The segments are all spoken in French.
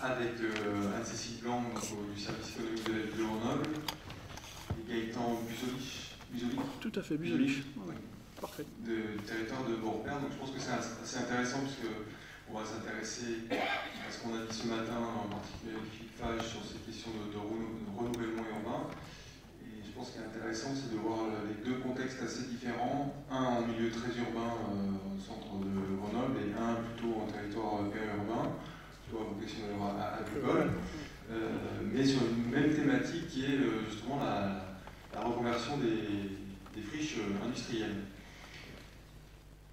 avec Anne-Cécile Blanc du service économique de la ville de Grenoble et Gaëtan Buzolich. Tout à fait, Buzolich. Oui. Parfait. Du territoire de Beaurepaire. Donc je pense que c'est assez intéressant parce qu'on va s'intéresser à ce qu'on a dit ce matin, en particulier avec Philippe Fage, sur ces questions de renouvellement urbain. Et je pense qu'il est intéressant, c'est de voir les deux contextes assez différents. Un en milieu très urbain, au centre de Grenoble, et un plutôt en territoire périurbain, plutôt à vocation agricole, mais sur une même thématique qui est justement la reconversion des friches industrielles.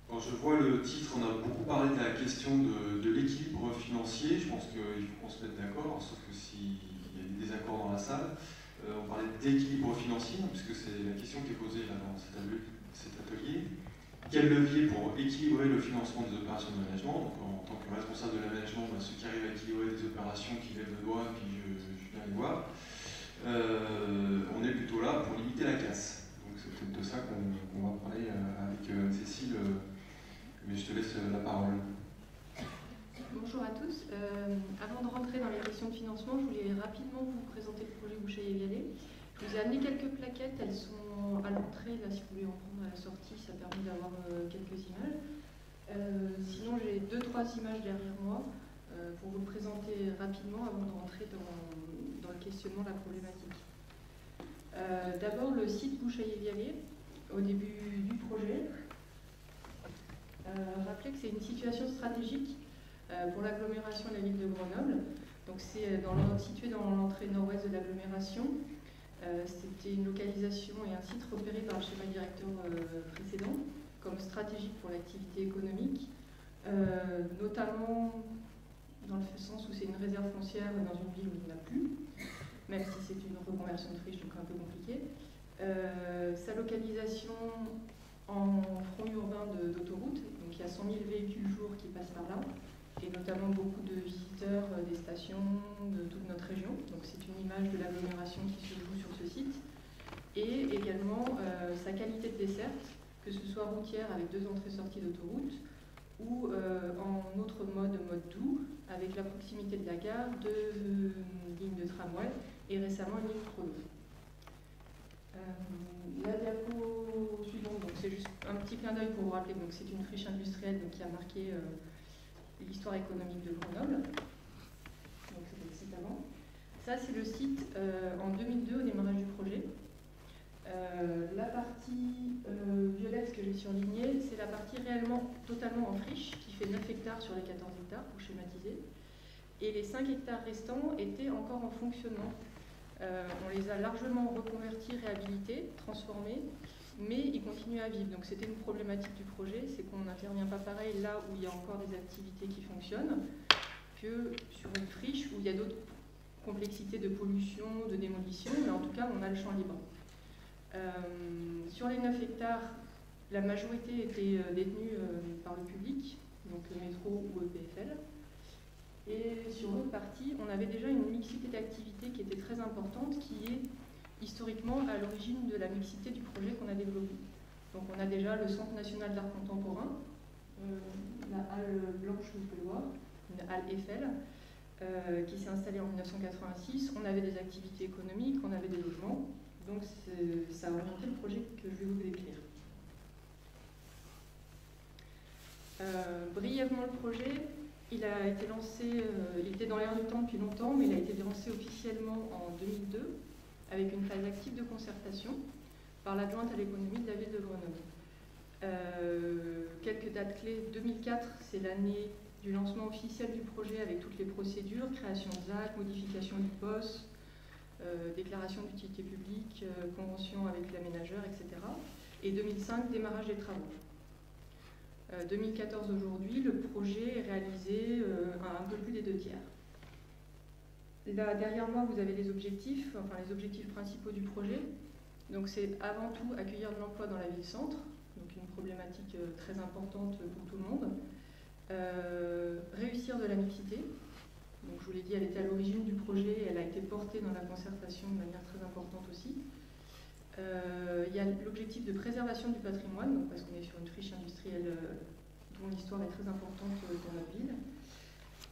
Quand je vois le titre, on a beaucoup parlé de la question de l'équilibre financier. Je pense qu'il faut qu'on se mette d'accord, sauf que s'il y a des désaccords dans la salle, on parlait d'équilibre financier, puisque c'est la question qui est posée là, dans cet atelier. Quel levier pour équilibrer le financement des opérations de management? Donc, en tant que responsable de l'aménagement, ceux qui arrivent à équilibrer des opérations qui lèvent le doigt, puis je viens les voir, on est plutôt là pour limiter la casse. Donc c'est peut-être de ça qu'on va parler avec Cécile. Mais je te laisse la parole. Bonjour à tous. Avant de rentrer dans les questions de financement, je voulais rapidement vous présenter le projet Bouchaillé-Vialet. Je vous ai amené quelques plaquettes, elles sont à l'entrée, là si vous voulez en prendre à la sortie, ça permet d'avoir quelques images. Sinon j'ai 2-3 images derrière moi pour vous le présenter rapidement avant de rentrer dans le questionnement de la problématique. D'abord le site Bouchaillé-Vialet, au début du projet. Rappelez que c'est une situation stratégique pour l'agglomération de la ville de Grenoble. Donc c'est situé dans l'entrée nord-ouest de l'agglomération. C'était une localisation et un site repéré par le schéma directeur précédent comme stratégique pour l'activité économique, notamment dans le sens où c'est une réserve foncière dans une ville où il n'y en a plus, même si c'est une reconversion de friche, donc un peu compliqué. Sa localisation en front urbain d'autoroute, donc il y a 100 000 véhicules jour qui passent par là, et notamment beaucoup de visiteurs des stations de toute notre région. Donc c'est une image de l'agglomération qui se joue sur ce site. Et également sa qualité de desserte, que ce soit routière avec 2 entrées-sorties d'autoroute, ou en autre mode doux, avec la proximité de la gare, 2 lignes de tramway, et récemment une ligne chrono. La diapo suivante, c'est juste un petit clin d'œil pour vous rappeler, donc c'est une friche industrielle qui a marqué l'histoire économique de Grenoble. Donc c'était le site avant. Ça c'est le site en 2002 au démarrage du projet. La partie violette que j'ai surlignée, c'est la partie réellement totalement en friche, qui fait 9 hectares sur les 14 hectares pour schématiser. Et les 5 hectares restants étaient encore en fonctionnement. On les a largement reconvertis, réhabilités, transformés, mais ils continuent à vivre. Donc c'était une problématique du projet, c'est qu'on n'intervient pas pareil là où il y a encore des activités qui fonctionnent, que sur une friche où il y a d'autres complexités de pollution, de démolition, mais en tout cas on a le champ libre. Sur les 9 hectares, la majorité était détenue par le public, donc le métro ou EPFL. Et sur l'autre partie, on avait déjà une mixité d'activités qui était très importante, qui est historiquement à l'origine de la mixité du projet qu'on a développé. Donc on a déjà le Centre national d'art contemporain, la halle blanche, vous pouvez le voir, une halle Eiffel, qui s'est installée en 1986. On avait des activités économiques, on avait des logements, donc ça a orienté le projet que je vais vous décrire. Brièvement le projet. Il a été lancé, il était dans l'air du temps depuis longtemps, mais il a été lancé officiellement en 2002 avec une phase active de concertation par l'adjointe à l'économie de la ville de Grenoble. Quelques dates clés. 2004, c'est l'année du lancement officiel du projet avec toutes les procédures, création de ZAC, modification du POS, déclaration d'utilité publique, convention avec l'aménageur, etc. Et 2005, démarrage des travaux. 2014 aujourd'hui, le projet est réalisé à un peu plus des 2/3. Là, derrière moi, vous avez les objectifs, enfin les objectifs principaux du projet. Donc c'est avant tout accueillir de l'emploi dans la ville-centre, donc une problématique très importante pour tout le monde. Réussir de la mixité. Donc je vous l'ai dit, elle était à l'origine du projet, elle a été portée dans la concertation de manière très importante aussi. Il y a l'objectif de préservation du patrimoine, donc parce qu'on est sur une friche industrielle dont l'histoire est très importante dans notre ville.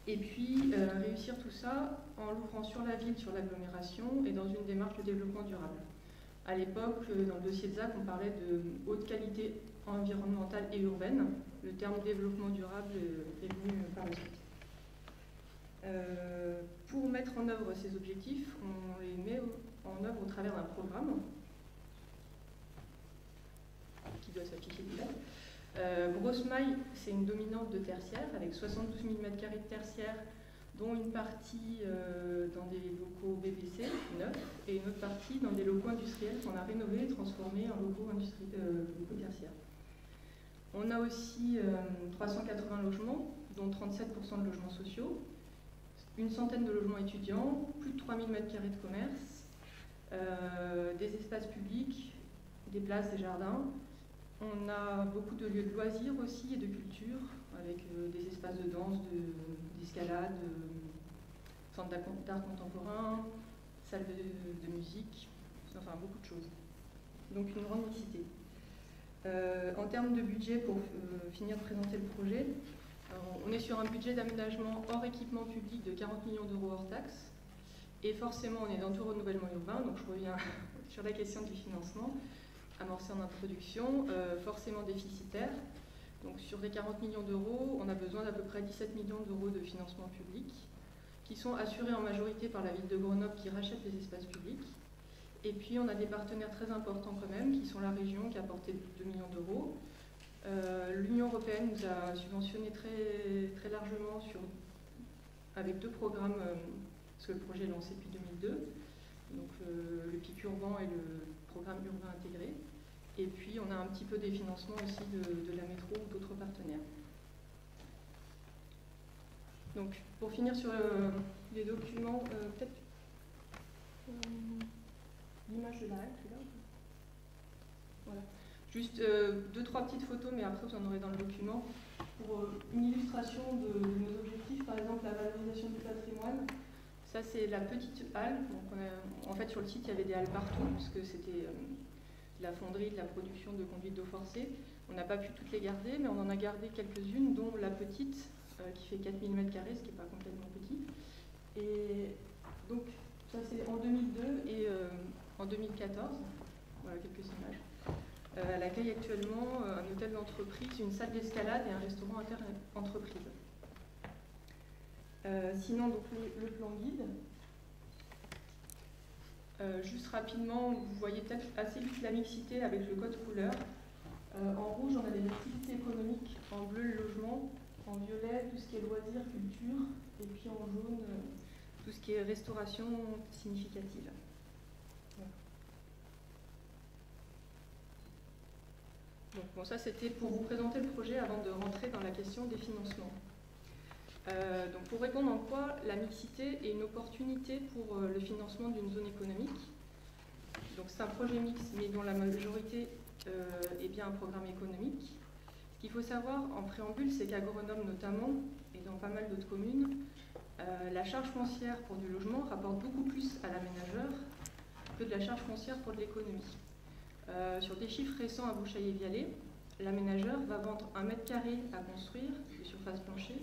Et puis réussir tout ça en l'ouvrant sur la ville, sur l'agglomération et dans une démarche de développement durable. À l'époque, dans le dossier de ZAC, on parlait de haute qualité environnementale et urbaine. Le terme développement durable est venu par la suite. Pour mettre en œuvre ces objectifs, on les met en œuvre au travers d'un programme qui doit s'afficher déjà. Grosse Maille, c'est une dominante de tertiaire avec 72 000 m² de tertiaire, dont une partie dans des locaux BBC neufs et une autre partie dans des locaux industriels qu'on a rénovés et transformés en locaux tertiaires. On a aussi 380 logements, dont 37% de logements sociaux, une centaine de logements étudiants, plus de 3000 m² de commerce, des espaces publics, des places, des jardins. On a beaucoup de lieux de loisirs aussi et de culture, avec des espaces de danse, d'escalade, centres d'art contemporain, salles de musique, enfin beaucoup de choses. Donc une grande mixité. En termes de budget, pour finir de présenter le projet, on est sur un budget d'aménagement hors équipement public de 40 millions d'euros hors taxes. Et forcément, on est dans tout renouvellement urbain, donc je reviens sur la question du financement, amorcé en introduction, forcément déficitaire. Donc sur les 40 millions d'euros, on a besoin d'à peu près 17 millions d'euros de financement public, qui sont assurés en majorité par la ville de Grenoble qui rachète les espaces publics. Et puis on a des partenaires très importants quand même, qui sont la région qui a apporté 2 millions d'euros. L'Union européenne nous a subventionné très, très largement avec 2 programmes, parce que le projet est lancé depuis 2002, donc le PIC urbain et le programme urbain intégré. Et puis on a un petit peu des financements aussi de la métro ou d'autres partenaires. Donc pour finir sur les documents, peut-être l'image de la règle, là. Voilà. Juste 2-3 petites photos, mais après vous en aurez dans le document. Pour une illustration de nos objectifs, par exemple la valorisation du patrimoine. Ça c'est la petite halle. Donc en fait sur le site il y avait des halles partout, parce que c'était de la fonderie, de la production de conduite d'eau forcée. On n'a pas pu toutes les garder, mais on en a gardé quelques-unes, dont la petite, qui fait 4000 m², ce qui n'est pas complètement petit. Et donc ça c'est en 2002 et en 2014. Voilà quelques images. Elle accueille actuellement un hôtel d'entreprise, une salle d'escalade et un restaurant inter-entreprise. Sinon, donc, le plan guide. Juste rapidement, vous voyez peut-être assez vite la mixité avec le code couleur. En rouge, on a les activités économiques, en bleu, le logement, en violet, tout ce qui est loisirs, culture, et puis en jaune, tout ce qui est restauration significative. Voilà. Donc, bon, ça c'était pour vous présenter le projet avant de rentrer dans la question des financements. Donc pour répondre en quoi la mixité est une opportunité pour le financement d'une zone économique. Donc c'est un projet mixte, mais dont la majorité est bien un programme économique. Ce qu'il faut savoir en préambule, c'est qu'à Grenoble notamment, et dans pas mal d'autres communes, la charge foncière pour du logement rapporte beaucoup plus à l'aménageur que de la charge foncière pour de l'économie. Sur des chiffres récents à Bouchaillé-Vialet, l'aménageur va vendre 1 m² à construire, de surface plancher,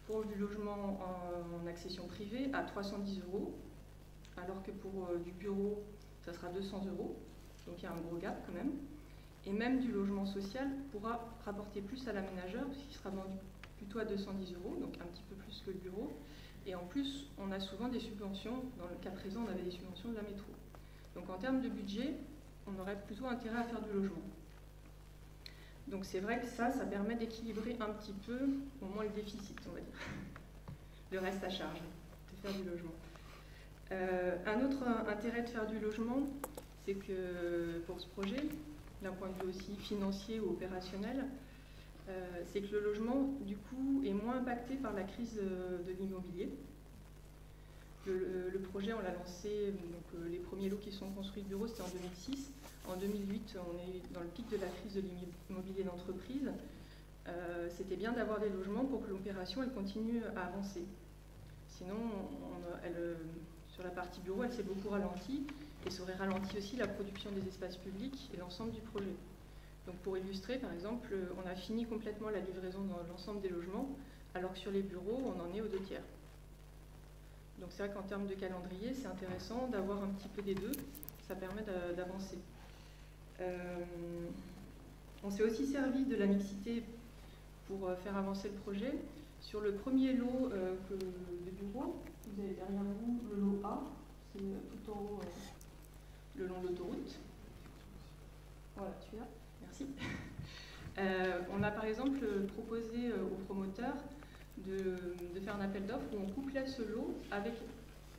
pour du logement en accession privée à 310 €, alors que pour du bureau, ça sera 200 €. Donc il y a un gros gap quand même. Et même du logement social pourra rapporter plus à l'aménageur, puisqu'il sera vendu plutôt à 210 €, donc un petit peu plus que le bureau. Et en plus, on a souvent des subventions. Dans le cas présent, on avait des subventions de la métro. Donc en termes de budget, on aurait plutôt intérêt à faire du logement. Donc c'est vrai que ça permet d'équilibrer un petit peu, au moins le déficit, on va dire. Le reste à charge, de faire du logement. Un autre intérêt de faire du logement, c'est que pour ce projet, d'un point de vue aussi financier ou opérationnel, c'est que le logement, du coup, est moins impacté par la crise de l'immobilier. Le projet, on l'a lancé, donc, les premiers lots qui sont construits de bureaux, c'était en 2006. En 2008, on est dans le pic de la crise de l'immobilier d'entreprise. C'était bien d'avoir des logements pour que l'opération continue à avancer. Sinon, sur la partie bureau, elle s'est beaucoup ralentie et ça aurait ralenti aussi la production des espaces publics et l'ensemble du projet. Donc pour illustrer, par exemple, on a fini complètement la livraison dans l'ensemble des logements alors que sur les bureaux, on en est aux 2/3. Donc c'est vrai qu'en termes de calendrier, c'est intéressant d'avoir un petit peu des deux, ça permet d'avancer. On s'est aussi servi de la mixité pour faire avancer le projet. Sur le premier lot de bureaux, vous avez derrière vous le lot A, c'est tout en haut le long de l'autoroute. Voilà, celui-là, merci. On a par exemple proposé aux promoteurs de faire un appel d'offres où on couplait ce lot avec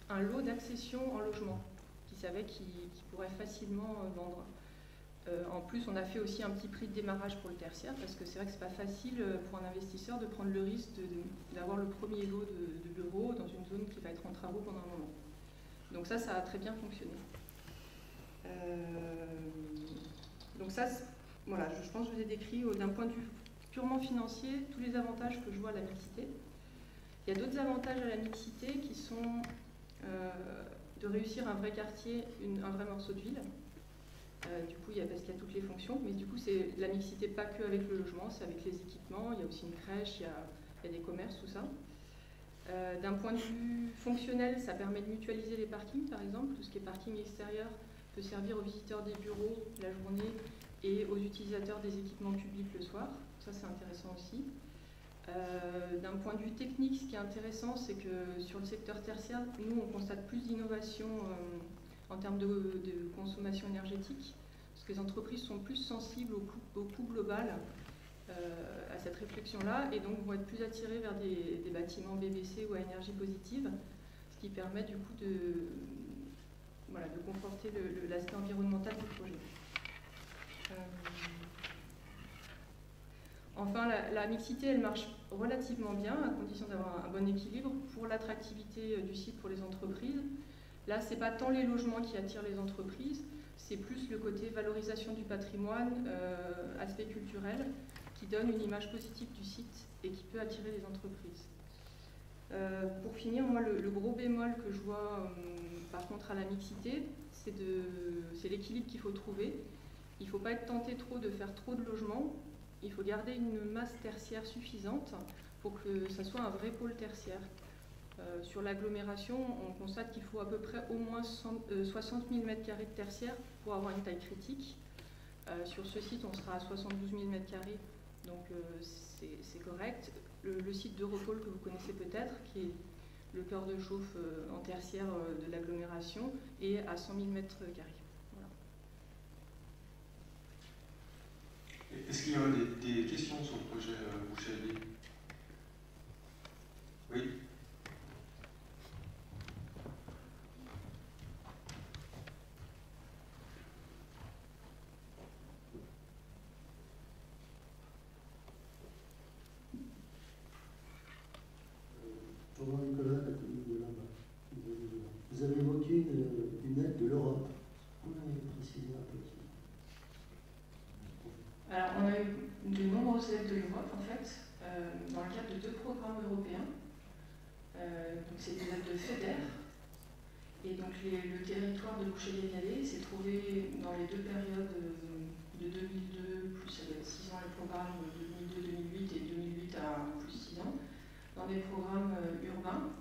un lot d'accession en logement qu'ils savaient qu'ils pourraient facilement vendre. En plus, on a fait aussi un petit prix de démarrage pour le tertiaire parce que c'est vrai que c'est pas facile pour un investisseur de prendre le risque d'avoir le premier lot de bureaux dans une zone qui va être en travaux pendant un moment. Donc ça a très bien fonctionné. Donc ça, voilà, je pense que je vous ai décrit d'un point de vue purement financier tous les avantages que je vois à la mixité. Il y a d'autres avantages à la mixité qui sont de réussir un vrai quartier, un vrai morceau de ville. Du coup, parce qu'il y a toutes les fonctions, mais du coup, c'est la mixité pas que avec le logement, c'est avec les équipements, il y a aussi une crèche, il y a des commerces, tout ça. D'un point de vue fonctionnel, ça permet de mutualiser les parkings, par exemple. Tout ce qui est parking extérieur peut servir aux visiteurs des bureaux la journée et aux utilisateurs des équipements publics le soir. Ça, c'est intéressant aussi. D'un point de vue technique, ce qui est intéressant, c'est que sur le secteur tertiaire, nous, on constate plus d'innovation en termes de consommation énergétique, parce que les entreprises sont plus sensibles au coût global à cette réflexion-là, et donc vont être plus attirées vers des bâtiments BBC ou à énergie positive, ce qui permet du coup de conforter l'aspect environnemental du projet. Enfin, la mixité, elle marche relativement bien, à condition d'avoir un bon équilibre pour l'attractivité du site pour les entreprises. Là, ce n'est pas tant les logements qui attirent les entreprises, c'est plus le côté valorisation du patrimoine, aspect culturel, qui donne une image positive du site et qui peut attirer les entreprises. Pour finir, moi, le gros bémol que je vois par contre à la mixité, c'est l'équilibre qu'il faut trouver. Il ne faut pas être tenté trop de faire trop de logements. Il faut garder une masse tertiaire suffisante pour que ça soit un vrai pôle tertiaire. Sur l'agglomération, on constate qu'il faut à peu près au moins 60 000 m² de tertiaire pour avoir une taille critique. Sur ce site, on sera à 72 000 m², donc c'est correct. Le site d'Europol que vous connaissez peut-être, qui est le cœur de chauffe en tertiaire de l'agglomération, est à 100 000 m². Voilà. Est-ce qu'il y a des questions sur le projet Boucher-Allier? Oui. Jean-Nicolas, vous avez évoqué une aide de l'Europe. Vous pouvez préciser un peu? Alors, on a eu de nombreuses aides de l'Europe, en fait, dans le cadre de 2 programmes européens. Donc, c'est des aides de FEDER. Et donc, le territoire de Boucher-les-Vallées s'est trouvé dans les 2 périodes de 2002, plus 6 ans, le programme 2002-2008 et 2008 à plus 6 ans, dans des programmes urbains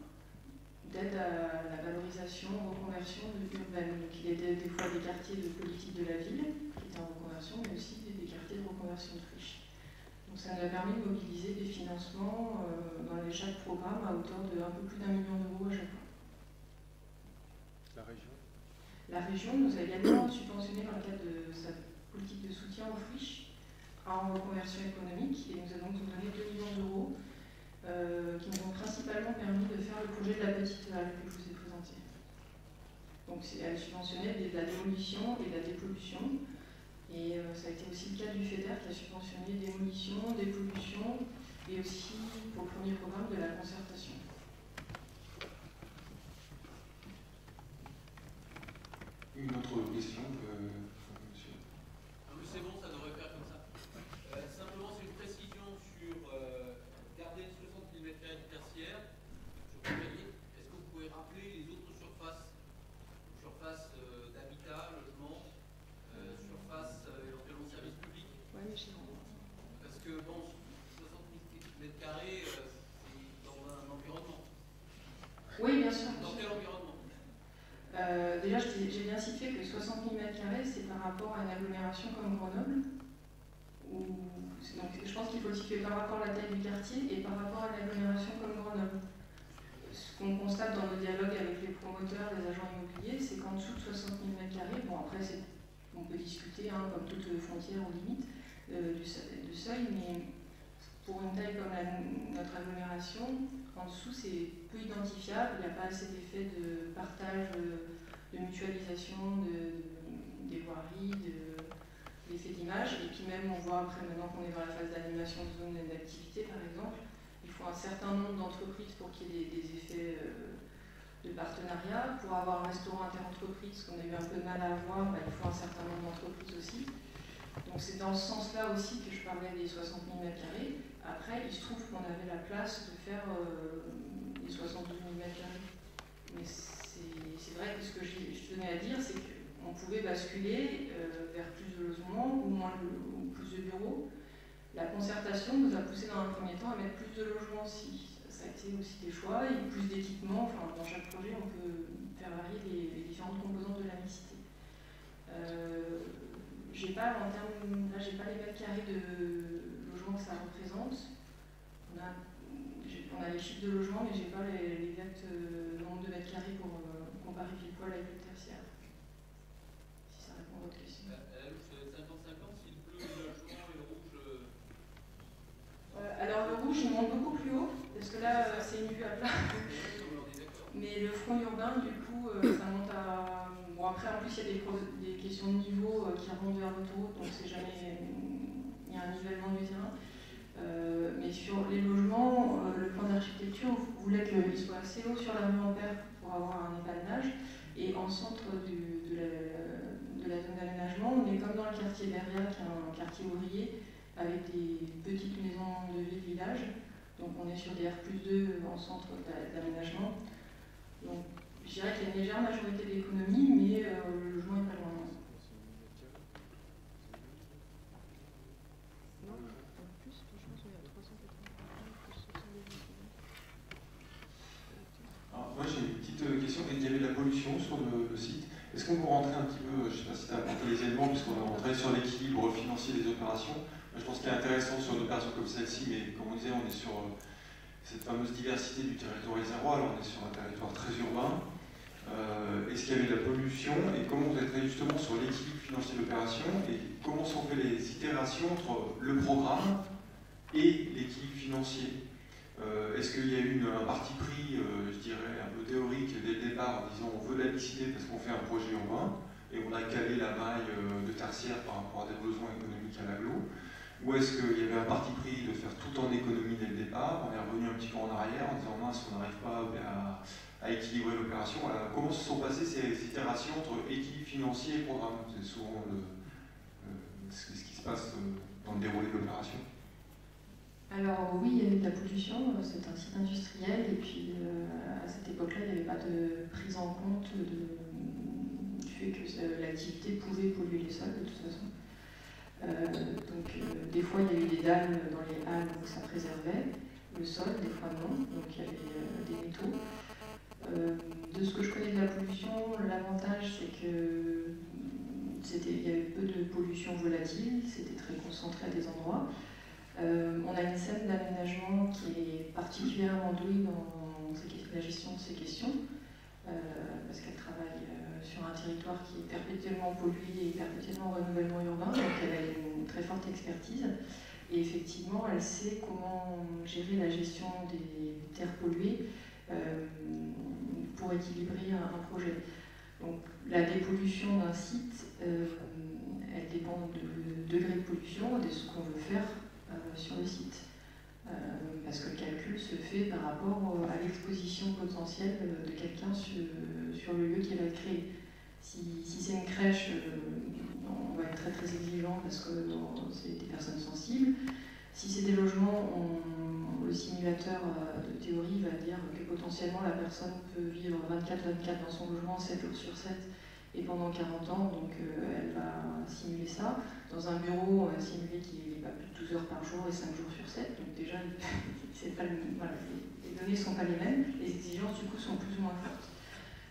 d'aide à la valorisation, reconversion urbaine. Donc, il aidait des fois des quartiers de politique de la ville qui étaient en reconversion, mais aussi des quartiers de reconversion de friches. Donc, ça nous a permis de mobiliser des financements dans chaque programme à hauteur de un peu plus d'1 million d'euros à chaque fois. La région? La région nous a également subventionné dans le cadre de sa politique de soutien aux friches en reconversion économique et nous a donc donné 2 millions d'euros qui nous ont principalement permis de faire le projet de la petite halle que je vous ai présenté. Donc elle subventionnait de la démolition et de la dépollution. Et ça a été aussi le cas du FEDER qui a subventionné démolition, dépollution et aussi pour le premier programme de la concertation. Une autre question, monsieur? Ah oui, c'est bon, ça devrait faire comme ça. Simplement, c'est une précision sur garder 60 000 m² de tertiaire. Je voudrais, est-ce que vous pouvez rappeler les autres surfaces? Surface d'habitat, logement, surface éventuellement service public? Ouais, mais parce que bon, 60 000 m², 60 000 m², c'est par rapport à une agglomération comme Grenoble. Donc, je pense qu'il faut le situer par rapport à la taille du quartier et par rapport à une agglomération comme Grenoble. Ce qu'on constate dans nos dialogues avec les promoteurs, les agents immobiliers, c'est qu'en dessous de 60 000 m², bon après on peut discuter, hein, comme toute frontière ou limite du seuil, mais pour une taille comme notre agglomération, en dessous c'est peu identifiable, il n'y a pas assez d'effet de partage, de mutualisation des voiries, d'effet d'image, et puis même on voit après maintenant qu'on est dans la phase d'animation de zone d'activité par exemple, il faut un certain nombre d'entreprises pour qu'il y ait des effets de partenariat. Pour avoir un restaurant interentreprise qu'on a eu un peu de mal à avoir, il faut un certain nombre d'entreprises aussi. Donc c'est dans ce sens-là aussi que je parlais des 60 000 m². Après, il se trouve qu'on avait la place de faire les 72 000 m². Mais c'est vrai que ce que je tenais à dire, c'est qu'on pouvait basculer vers plus de logements ou plus de bureaux. La concertation nous a poussé dans un premier temps à mettre plus de logements aussi. Ça a été aussi des choix et plus d'équipements. Enfin, dans chaque projet, on peut faire varier les différentes composantes de la mixité. J'ai pas, j'ai pas les m² de logements que ça représente. On a les chiffres de logements, mais j'ai pas l'exact nombre de m² pour comparer pile poil avec le tertiaire. Si ça répond à votre question. C'est 50-50 si le bleu est le logement et le rouge. Alors le rouge il monte beaucoup plus haut, parce que là c'est une vue à plat. Mais le front urbain du coup ça monte à... Bon après en plus il y a des questions de niveau qui remontent vers l'autoroute, donc c'est jamais... Il y a un nivellement du terrain. Mais sur les logements, le plan d'architecture voulait qu'il soit assez haut sur la rue Ampère pour avoir un épanage. Et en centre de la zone d'aménagement, on est comme dans le quartier Beria, qui est un quartier ouvrier, avec des petites maisons de ville-village. Donc on est sur des R+2 en centre d'aménagement. Donc je dirais qu'il y a une légère majorité d'économie, mais le logement n'est pas loin. Alors, moi j'ai une petite question. Il y avait de la pollution sur le site. Est-ce qu'on peut rentrer un petit peu, je ne sais pas si tu as apporté les éléments, puisqu'on a rentré sur l'équilibre financier des opérations. Je pense qu'il est intéressant sur une opération comme celle-ci, mais comme on disait, on est sur cette fameuse diversité du territoire réservoir, alors on est sur un territoire très urbain. Est-ce qu'il y avait de la pollution et comment vous êtes justement sur l'équilibre financier de l'opération et comment sont faites les itérations entre le programme et l'équilibre financier? Est-ce qu'il y a eu un parti pris, je dirais, un peu théorique dès le départ en disant on veut de la mixité parce qu'on fait un projet urbain et on a calé la maille de tertiaire par rapport à des besoins économiques à l'agglo? Ou est-ce qu'il y avait un parti pris de faire tout en économie dès le départ? On est revenu un petit peu en arrière en disant mince, on n'arrive pas à équilibrer l'opération. Voilà. Comment se sont passées ces itérations entre équilibre financier et programme? C'est souvent ce qui se passe dans le déroulé de l'opération. Alors oui, il y avait de la pollution, c'est un site industriel et puis à cette époque-là, il n'y avait pas de prise en compte du fait que l'activité pouvait polluer les sols de toute façon. Donc des fois il y a eu des dalles dans les halles où ça préservait le sol, des fois non, donc il y avait des métaux. De ce que je connais de la pollution, l'avantage c'est que il y avait peu de pollution volatile, c'était très concentré à des endroits. On a une scène d'aménagement qui est particulièrement douée dans la gestion de ces questions, parce qu'elle travaille sur un territoire qui est perpétuellement pollué et perpétuellement en renouvellement urbain, donc elle a une très forte expertise. Et effectivement, elle sait comment gérer la gestion des terres polluées pour équilibrer un projet. Donc la dépollution d'un site, elle dépend du degré de pollution, de ce qu'on veut faire sur le site. Parce que le calcul se fait par rapport à l'exposition potentielle de quelqu'un sur le lieu qui va être créé. Si c'est une crèche, on va être très très exigeant parce que c'est des personnes sensibles. Si c'est des logements, le simulateur de théorie va dire que potentiellement la personne peut vivre 24/24 dans son logement, 7 jours sur 7 et pendant 40 ans, donc elle va simuler ça. Dans un bureau, on va simuler qu'il n'est pas plus de 12 heures par jour et 5 jours sur 7, donc déjà c'est pas voilà, les données ne sont pas les mêmes, les exigences du coup sont plus ou moins fortes.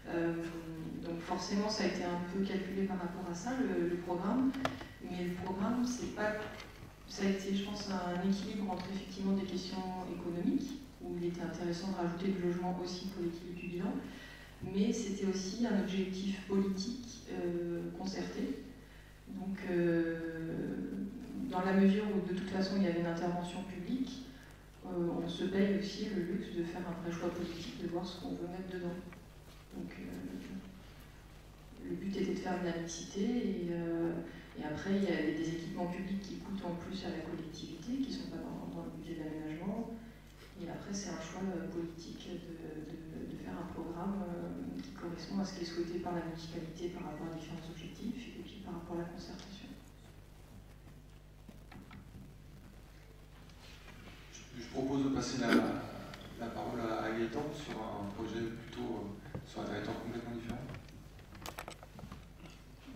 Donc forcément, ça a été un peu calculé par rapport à ça, le programme. Mais le programme, c'est pas... Ça a été, je pense, un équilibre entre effectivement des questions économiques, où il était intéressant de rajouter du logement aussi pour l'équilibre du bilan, mais c'était aussi un objectif politique concerté. Donc, dans la mesure où de toute façon il y avait une intervention publique, on se paye aussi le luxe de faire un vrai choix politique, de voir ce qu'on veut mettre dedans. Donc, le but était de faire de la mixité et après il y a des équipements publics qui coûtent en plus à la collectivité, qui ne sont pas dans le budget d'aménagement. Et après c'est un choix politique de faire un programme qui correspond à ce qui est souhaité par la municipalité par rapport à différents objectifs et puis par rapport à la concertation. Je propose de passer la parole à Gaëtan sur un projet plutôt sur un territoire complètement différent.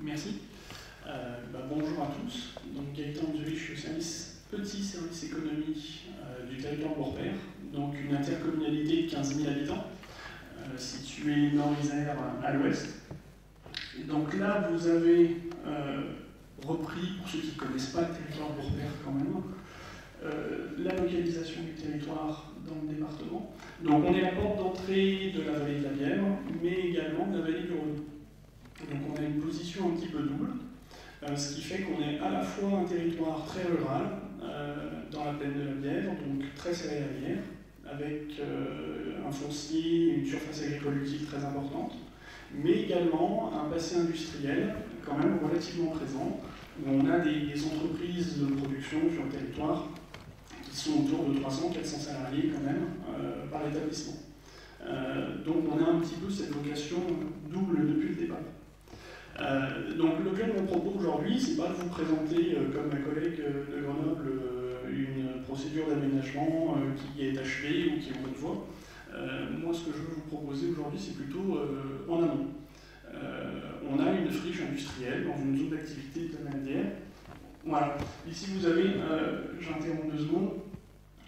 Merci. Bonjour à tous. Donc Gaëtan Zulich, je suis au petit service économie du territoire Beaurepaire, donc une intercommunalité de 15 000 habitants, située nord-Isère à l'ouest. Et donc là, vous avez repris, pour ceux qui ne connaissent pas le territoire Beaurepaire quand même, la localisation du territoire dans le département. Donc on est à la porte d'entrée de la vallée de la Bièvre, mais également de la vallée du Rhône. Donc on a une position un petit peu double, ce qui fait qu'on est à la fois un territoire très rural, dans la plaine de la Bièvre, donc très céréalière, avec un foncier et une surface agricole utile très importante, mais également un passé industriel quand même relativement présent, où on a des entreprises de production sur le territoire qui sont autour de 300-400 salariés quand même par établissement. Donc on a un petit peu cette vocation double depuis le départ. Donc l'objet de mon propos aujourd'hui, c'est pas de vous présenter, comme ma collègue de Grenoble, une procédure d'aménagement qui est achevée ou qui est en bonne voie. Moi, ce que je veux vous proposer aujourd'hui, c'est plutôt en amont. On a une friche industrielle dans une zone d'activité de la Mandière. Voilà. Ici, vous avez, j'interromps 2 secondes,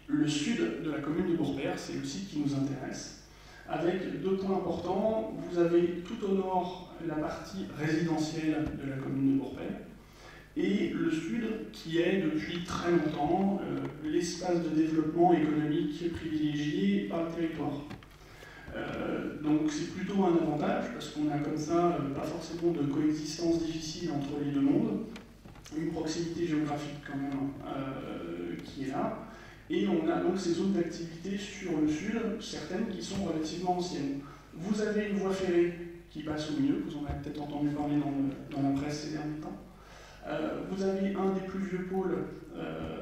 le sud de la commune de Beaurepaire, c'est le site qui nous intéresse. Avec 2 points importants, vous avez tout au nord la partie résidentielle de la commune de Beaurepaire et le sud qui est depuis très longtemps l'espace de développement économique privilégié par le territoire. Donc c'est plutôt un avantage parce qu'on a comme ça pas forcément de coexistence difficile entre les 2 mondes, une proximité géographique quand même qui est là. Et on a donc ces zones d'activité sur le sud, certaines qui sont relativement anciennes. Vous avez une voie ferrée qui passe au milieu, vous en avez peut-être entendu parler dans la presse ces derniers temps. Vous avez un des plus vieux pôles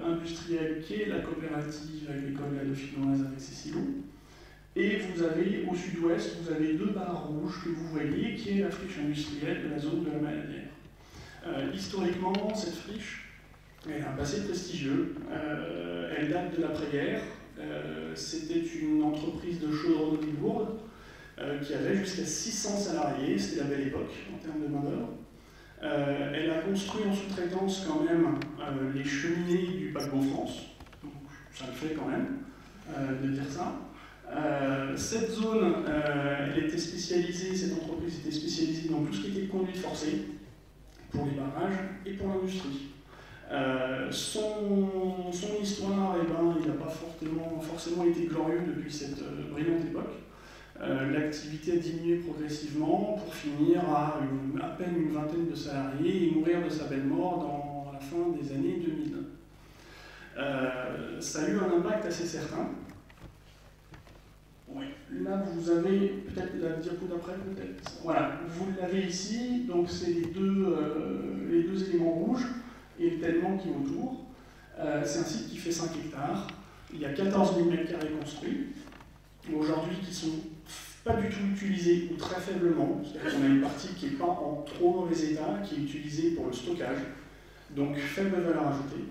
industriels qui est la coopérative agricole la Dauphinoise avec ses silos. Et vous avez au sud-ouest, vous avez 2 barres rouges que vous voyez, qui est la friche industrielle de la zone de la Maladière. Historiquement, cette friche, elle a un passé prestigieux, elle date de l'après-guerre, c'était une entreprise de chaudronnerie lourde qui avait jusqu'à 600 salariés, c'était la belle époque en termes de main-d'œuvre. Elle a construit en sous-traitance quand même les cheminées du paquebot France, donc ça le fait quand même de dire ça. Cette zone, elle était spécialisée, cette entreprise était spécialisée dans tout ce qui était conduite forcée, pour les barrages et pour l'industrie. Son histoire, eh ben, il n'a pas forcément été glorieux depuis cette brillante époque. L'activité a diminué progressivement pour finir à peine une vingtaine de salariés et mourir de sa belle mort dans la fin des années 2000. Ça a eu un impact assez certain. Oui. Là, vous avez peut-être la diapo d'après, peut-être. Voilà, vous l'avez ici, donc c'est les deux éléments rouges et le tellement qui est autour. C'est un site qui fait 5 hectares. Il y a 14 000 m² construits, aujourd'hui qui sont pas du tout utilisés ou très faiblement. C'est-à-dire qu'on a une partie qui n'est pas en trop mauvais état, qui est utilisée pour le stockage, donc faible valeur ajoutée.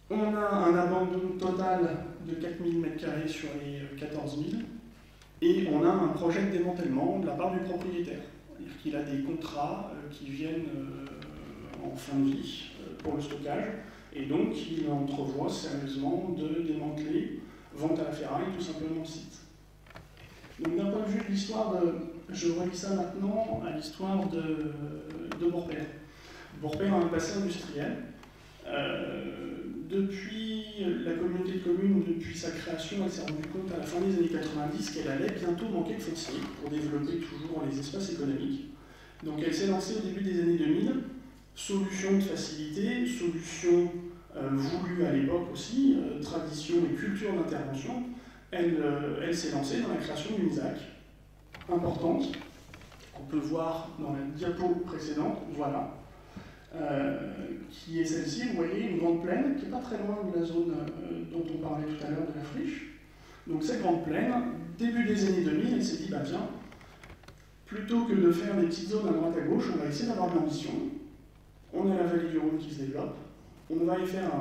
On a un abandon total de 4000 m² sur les 14 000 et on a un projet de démantèlement de la part du propriétaire. C'est-à-dire qu'il a des contrats qui viennent en fin de vie pour le stockage et donc il entrevoit sérieusement de démanteler, vente à la ferraille, tout simplement le site. Donc d'un point de vue de l'histoire je relis ça maintenant à l'histoire de Beaurepaire. Beaurepaire a un passé industriel. Depuis la communauté de communes, depuis sa création, elle s'est rendue compte à la fin des années 90 qu'elle allait bientôt manquer de foncier pour développer toujours les espaces économiques. Donc elle s'est lancée au début des années 2000, solution de facilité, solution voulue à l'époque aussi, tradition et culture d'intervention. Elle s'est lancée dans la création d'une ZAC importante, qu'on peut voir dans la diapo précédente, voilà. Qui est celle-ci, vous voyez, une grande plaine qui n'est pas très loin de la zone dont on parlait tout à l'heure de la friche. Donc cette grande plaine, début des années 2000, elle s'est dit, bah tiens, plutôt que de faire des petites zones à droite à gauche, on va essayer d'avoir de l'ambition. On a la vallée du Rhône qui se développe, on va y faire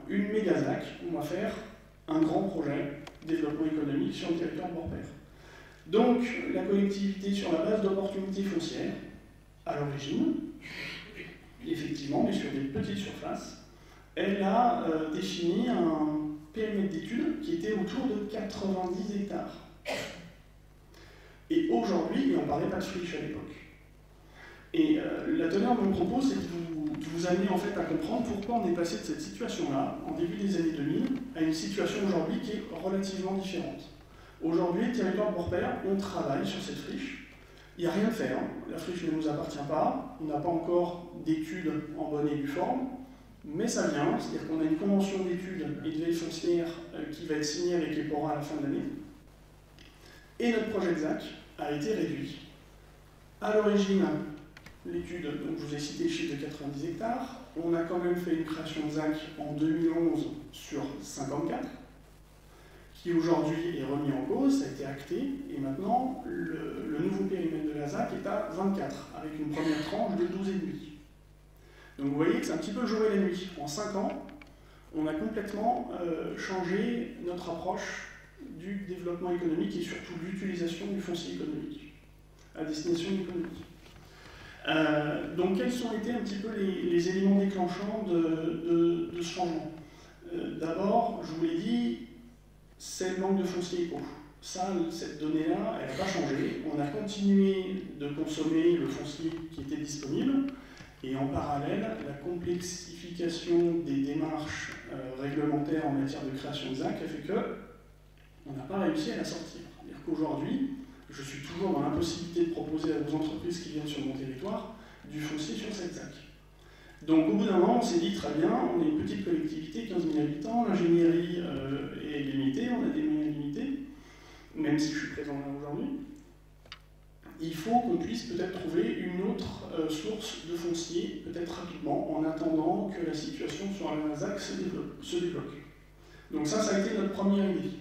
une méga ZAC, on va faire un grand projet de développement économique sur le territoire de Beaurepaire. Donc la collectivité, sur la base d'opportunités foncières, à l'origine, effectivement, mais sur des petites surfaces, elle a défini un périmètre d'études qui était autour de 90 hectares. Et aujourd'hui, on ne parlait pas de friche à l'époque. Et la teneur de mon propos, c'est de vous amener en fait à comprendre pourquoi on est passé de cette situation-là, en début des années 2000, à une situation aujourd'hui qui est relativement différente. Aujourd'hui, le territoire de Beaurepaire, on travaille sur cette friche. Il n'y a rien à faire, la friche ne nous appartient pas, on n'a pas encore d'études en bonne et due forme, mais ça vient, c'est-à-dire qu'on a une convention d'études et de veille foncière qui va être signée avec les PORA à la fin de l'année, et notre projet de ZAC a été réduit. À l'origine, l'étude, donc je vous ai cité le chiffre de 90 hectares, on a quand même fait une création de ZAC en 2011 sur 54, qui aujourd'hui est remis en cause, ça a été acté, et maintenant le nouveau périmètre de la ZAC est à 24, avec une première tranche de 12,5. Donc vous voyez que c'est un petit peu le jour et la nuit. En 5 ans, on a complètement changé notre approche du développement économique et surtout de l'utilisation du foncier économique à destination économique. Donc quels ont été un petit peu les éléments déclenchants de ce changement? D'abord, je vous l'ai dit, c'est le manque de foncier éco. Ça, cette donnée-là, elle n'a pas changé. On a continué de consommer le foncier qui était disponible, et en parallèle, la complexification des démarches réglementaires en matière de création de ZAC a fait que on n'a pas réussi à la sortir. C'est-à-dire qu'aujourd'hui, je suis toujours dans l'impossibilité de proposer à vos entreprises qui viennent sur mon territoire du foncier sur cette ZAC. Donc au bout d'un moment, on s'est dit, très bien, on est une petite collectivité, 15 000 habitants, l'ingénierie est limitée, on a des moyens limités, même si je suis présent là aujourd'hui. Il faut qu'on puisse peut-être trouver une autre source de foncier, peut-être rapidement, en attendant que la situation sur la ZAC se débloque. Donc ça a été notre première idée.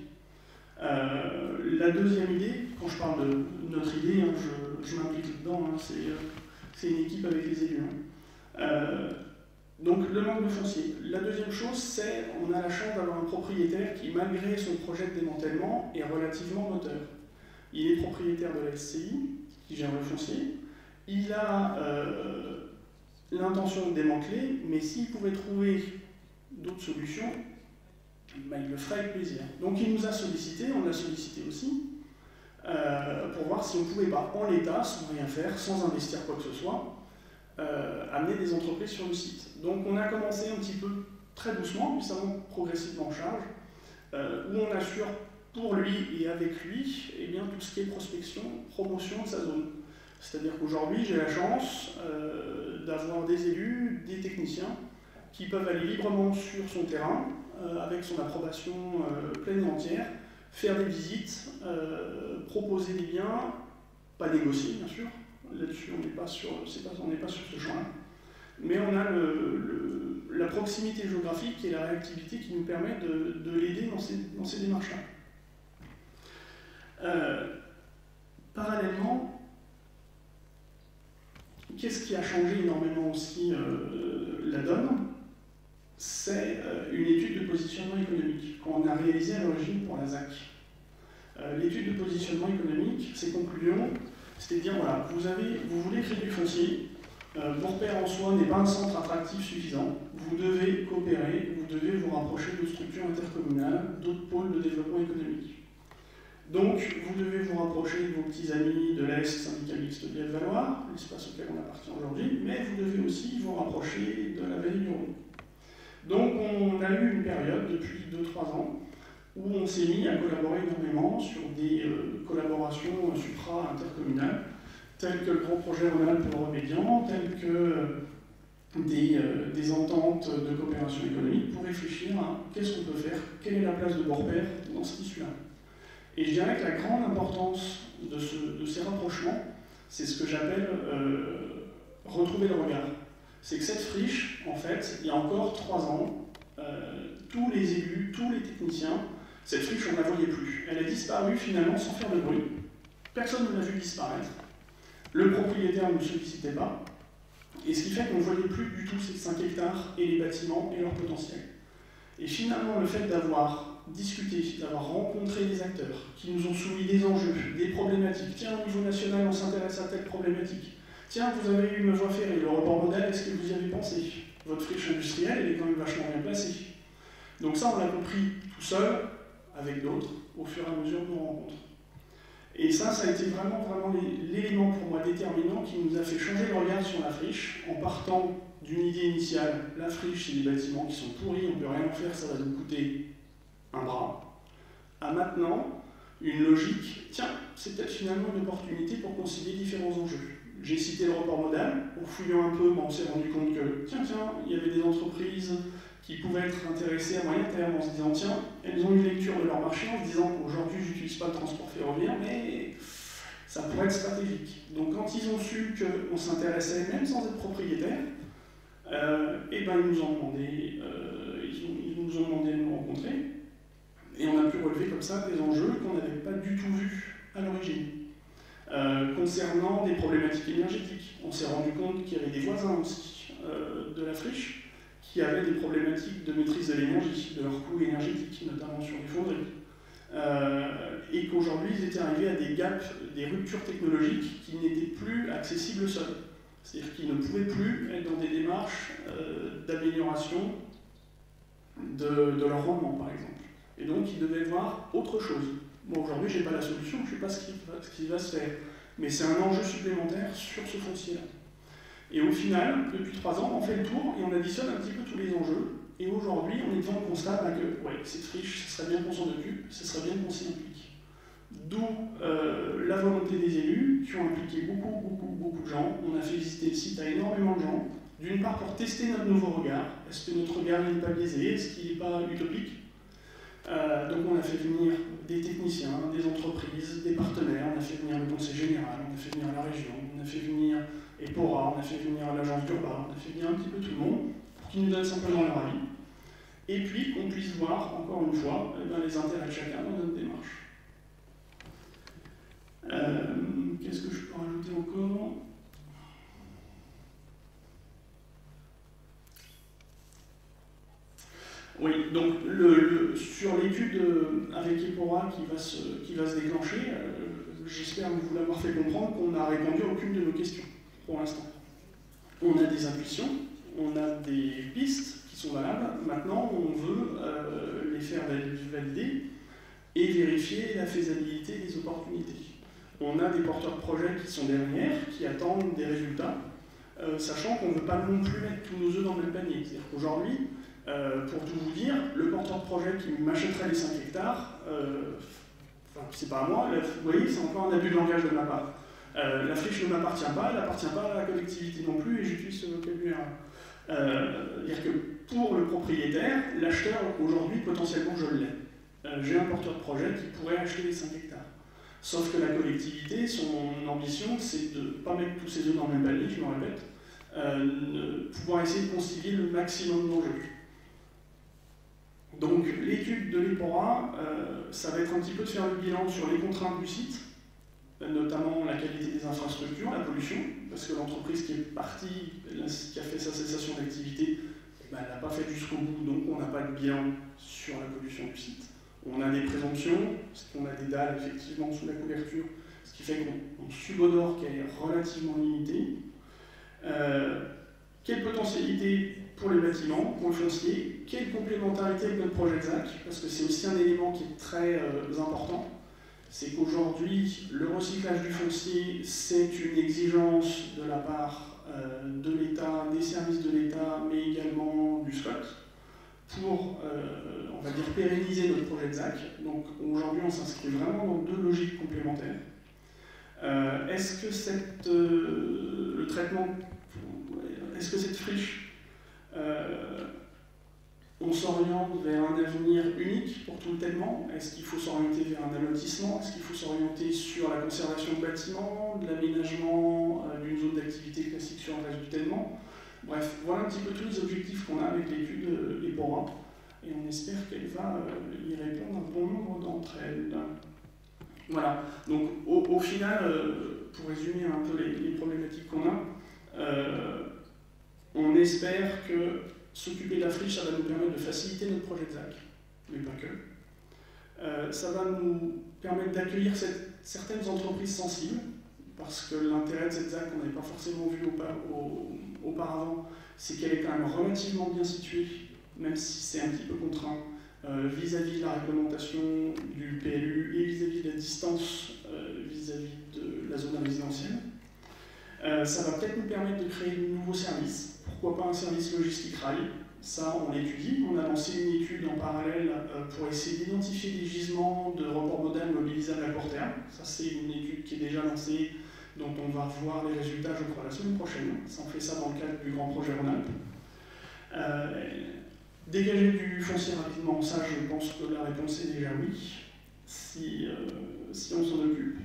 La deuxième idée, quand je parle de notre idée, hein, je m'implique dedans, hein, c'est une équipe avec les élus. Donc le manque de foncier. La deuxième chose, c'est on a la chance d'avoir un propriétaire qui, malgré son projet de démantèlement, est relativement moteur. Il est propriétaire de la SCI, qui gère le foncier. Il a l'intention de démanteler, mais s'il pouvait trouver d'autres solutions, ben, il le ferait avec plaisir. Donc il nous a sollicité, on l'a sollicité aussi, pour voir si on ne pouvait pas, en l'état, sans rien faire, sans investir quoi que ce soit, amener des entreprises sur le site. Donc on a commencé un petit peu très doucement, puis ça monte progressivement en charge, où on assure pour lui et avec lui eh bien, tout ce qui est prospection, promotion de sa zone. C'est-à-dire qu'aujourd'hui j'ai la chance d'avoir des élus, des techniciens qui peuvent aller librement sur son terrain, avec son approbation pleine et entière, faire des visites, proposer des biens, pas négocier bien sûr, là-dessus on n'est pas sur ce champ-là, mais on a la proximité géographique et la réactivité qui nous permet de l'aider dans ces démarches-là. Parallèlement, qu'est-ce qui a changé énormément aussi la donne? C'est une étude de positionnement économique qu'on a réalisée à l'origine pour la ZAC. L'étude de positionnement économique, ses conclusions, c'était de dire, voilà, vous voulez créer du foncier, Beaurepaire en soi n'est pas un centre attractif suffisant, vous devez coopérer, vous devez vous rapprocher de structures intercommunales, d'autres pôles de développement économique. Donc, vous devez vous rapprocher de vos petits amis de l'Est syndicat mixte Lièvre-Valois, l'espace auquel on appartient aujourd'hui, mais vous devez aussi vous rapprocher de la vallée du Rhône. Donc, on a eu une période depuis 2-3 ans où on s'est mis à collaborer énormément sur des collaborations supra-intercommunales, telles que le grand projet Rhône-Alpes-Euromédian, telles que des ententes de coopération économique pour réfléchir à qu'est-ce qu'on peut faire, quelle est la place de Borpère dans ce tissu-là. Et je dirais que la grande importance de ces rapprochements, c'est ce que j'appelle retrouver le regard. C'est que cette friche, en fait, il y a encore 3 ans, tous les élus, tous les techniciens, cette friche, on ne la voyait plus. Elle a disparu finalement sans faire de bruit. Personne ne l'a vu disparaître. Le propriétaire ne sollicitait pas. Et ce qui fait qu'on ne voyait plus du tout ces 5 hectares et les bâtiments et leur potentiel. Et finalement, le fait d'avoir discuté, d'avoir rencontré des acteurs qui nous ont soumis des enjeux, des problématiques. Tiens, au niveau national, on s'intéresse à telle problématique. Tiens, vous avez eu une voie ferrée, le report modal, est-ce que vous y avez pensé? Votre friche industrielle, elle est quand même vachement bien placée. Donc ça, on l'a compris tout seul, avec d'autres, au fur et à mesure de nos rencontres. Et ça a été vraiment l'élément pour moi déterminant qui nous a fait changer le regard sur la friche, en partant d'une idée initiale, la friche, c'est des bâtiments qui sont pourris, on ne peut rien en faire, ça va nous coûter un bras, à maintenant une logique, tiens, c'est peut-être finalement une opportunité pour concilier différents enjeux. J'ai cité le report modal, en fouillant un peu, on s'est rendu compte que, tiens, il y avait des entreprises qui pouvaient être intéressées à moyen terme en se disant, tiens, elles ont une lecture de leur marché en se disant qu'aujourd'hui, je n'utilise pas le transport ferroviaire, mais ça pourrait être stratégique. Donc quand ils ont su qu'on s'intéressait, même sans être propriétaire, et ben ils nous ont demandé de nous rencontrer, et on a pu relever comme ça des enjeux qu'on n'avait pas du tout vus à l'origine. Concernant des problématiques énergétiques, on s'est rendu compte qu'il y avait des voisins aussi de la friche qui avaient des problématiques de maîtrise de l'énergie, de leurs coûts énergétiques, notamment sur les fonderies. Et qu'aujourd'hui, ils étaient arrivés à des gaps, des ruptures technologiques qui n'étaient plus accessibles seuls. C'est-à-dire qu'ils ne pouvaient plus être dans des démarches d'amélioration de leur rendement, par exemple. Et donc, ils devaient voir autre chose. Moi, aujourd'hui, je n'ai pas la solution, je ne sais pas ce qui va se faire. Mais c'est un enjeu supplémentaire sur ce foncier-là. Et au final, depuis 3 ans, on fait le tour et on additionne un petit peu tous les enjeux. Et aujourd'hui, on est devant le constat que ouais, cette friche, ce serait bien qu'on s'en occupe, ce serait bien qu'on s'y implique. D'où la volonté des élus qui ont impliqué beaucoup de gens. On a fait visiter le site à énormément de gens. D'une part pour tester notre nouveau regard. Est-ce que notre regard n'est pas biaisé? Est-ce qu'il n'est pas utopique? Donc on a fait venir des techniciens, des entreprises, des partenaires, on a fait venir le conseil général, on a fait venir la région, on a fait venir EPORA, on a fait venir l'agence d'Urbain, on a fait venir un petit peu tout le monde pour qu'ils nous donnent simplement leur avis. Et puis qu'on puisse voir, encore une fois, les intérêts de chacun dans notre démarche. Qu'est-ce que je peux rajouter encore? Oui, donc sur l'étude avec EPORA qui va se déclencher, j'espère vous l'avoir fait comprendre qu'on n'a répondu à aucune de nos questions pour l'instant. On a des intuitions, on a des pistes qui sont valables, maintenant on veut les faire valider et vérifier la faisabilité des opportunités. On a des porteurs de projets qui sont derrière, qui attendent des résultats, sachant qu'on ne veut pas non plus mettre tous nos œufs dans le même panier. C'est-à-dire qu'aujourd'hui, pour tout vous dire, le porteur de projet qui m'achèterait les 5 hectares, c'est pas à moi, vous voyez, c'est encore un abus de langage de ma part. La friche ne m'appartient pas, elle n'appartient pas à la collectivité non plus, et j'utilise ce vocabulaire. C'est-à-dire que pour le propriétaire, l'acheteur, aujourd'hui, potentiellement, je l'ai. J'ai un porteur de projet qui pourrait acheter les 5 hectares. Sauf que la collectivité, son ambition, c'est de ne pas mettre tous ses œufs dans le même panier, je me répète, pouvoir essayer de concilier le maximum d'enjeux. Donc l'étude de l'EPORA, ça va être un petit peu de faire le bilan sur les contraintes du site, notamment la qualité des infrastructures, la pollution, parce que l'entreprise qui est partie, qui a fait sa cessation d'activité, elle n'a pas fait jusqu'au bout, donc on n'a pas de bilan sur la pollution du site. On a des présomptions, parce qu'on a des dalles effectivement sous la couverture, ce qui fait qu'on subodore qu'elle est relativement limitée. Quelle potentialité pour les bâtiments, pour le foncier, quelle complémentarité avec notre projet ZAC, parce que c'est aussi un élément qui est très important. c'est qu'aujourd'hui, le recyclage du foncier, c'est une exigence de la part de l'État, des services de l'État, mais également du SCOT, pour, on va dire, pérenniser notre projet de ZAC. Donc aujourd'hui, on s'inscrit vraiment dans deux logiques complémentaires. Est-ce que le traitement, est-ce que cette friche, on s'oriente vers un avenir unique pour tout le Tellement? Est-ce qu'il faut s'orienter vers un allotissement? Est-ce qu'il faut s'orienter sur la conservation de bâtiments, de l'aménagement d'une zone d'activité classique sur le reste du Tellement? Bref, voilà un petit peu tous les objectifs qu'on a avec l'étude EPORA, et on espère qu'elle va y répondre un bon nombre d'entre elles. Voilà, donc au final, pour résumer un peu les problématiques qu'on a, on espère que s'occuper de la friche, ça va nous permettre de faciliter notre projet de ZAC, mais pas que. Ça va nous permettre d'accueillir certaines entreprises sensibles, parce que l'intérêt de cette ZAC, qu'on n'avait pas forcément vu auparavant, c'est qu'elle est quand même relativement bien située, même si c'est un petit peu contraint, vis-à-vis de la réglementation du PLU et vis-à-vis de la distance vis-à-vis de la zone résidentielle. Ça va peut-être nous permettre de créer de nouveaux services. Pourquoi pas un service logistique rail? Ça, on l'étudie. On a lancé une étude en parallèle pour essayer d'identifier des gisements de report modal mobilisables à court terme. Ça, c'est une étude qui est déjà lancée, dont on va voir les résultats, je crois, la semaine prochaine. Ça, on fait ça dans le cadre du grand projet Rhône-Alpes. Dégager du foncier rapidement, ça, je pense que la réponse est déjà oui, si on s'en occupe.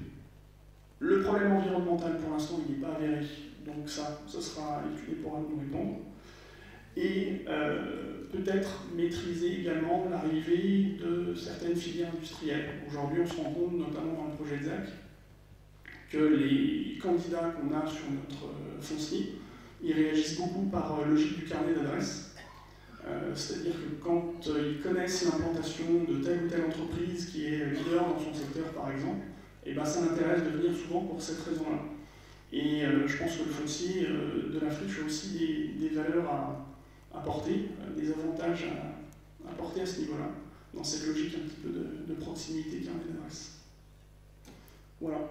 Le problème environnemental, pour l'instant, il n'est pas avéré, donc ça, ce sera étudié pour nous répondre. Et peut-être maîtriser également l'arrivée de certaines filières industrielles. Aujourd'hui, on se rend compte, notamment dans le projet de ZAC, que les candidats qu'on a sur notre foncier, ils réagissent beaucoup par logique du carnet d'adresse. C'est-à-dire que quand ils connaissent l'implantation de telle ou telle entreprise qui est leader dans son secteur, par exemple, et ben ça l'intéresse de venir souvent pour cette raison-là. Et je pense que le foncier de la friche a aussi des valeurs à apporter, des avantages à apporter à ce niveau-là, dans cette logique un petit peu de proximité carnet d'adresse. Voilà.